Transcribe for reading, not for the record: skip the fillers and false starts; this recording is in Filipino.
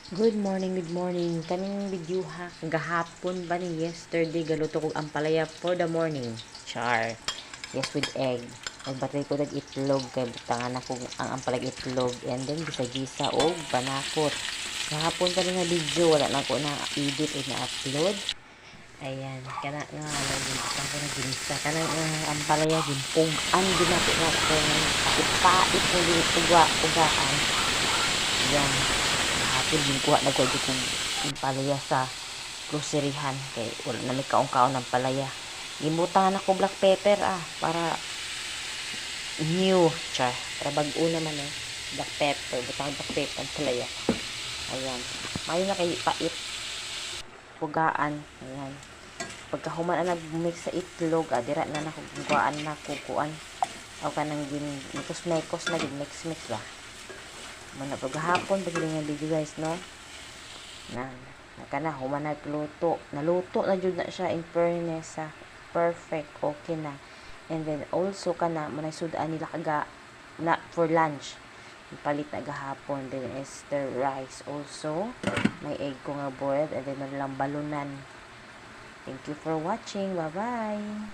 Good morning, good morning. Kaming video ha, gahapon ba ni yesterday galuto ko ang palaya for the morning. Char. Yes, with egg. Nagbatay ko ng itlog kay butangan ako ang ampalag itlog and then gisa-gisa o banakot. Gahapon pa rin nga video, wala na ako na edit o na upload. Ayan, kana nga nagbutan ko na ginisa. Kana nga ang palaya gimpong an ginako na ko ipait mo dito ugaan. Ayan. Hapon din kuha na gawin kong palaya sa groceryhan kay wala na may kaong-kaong ng palaya. Gimutangan ako black pepper para new char para bag-o naman black pepper butang black pepper ang palaya. Ayan, mayo na kay pait pugaan. Ayan, pagkahuman na nag-mix sa itlog dira na nakuguan na kukuan o kanang mekos na mix ba muna paghapon pag nga video guys no na kana human naluto na jud na siya in fairness perfect okay na. And then also kana manay sudan nila kaga na for lunch palit na gahapon. Then is the rice also may egg ko nga boiled and then lang balunan. Thank you for watching, bye bye.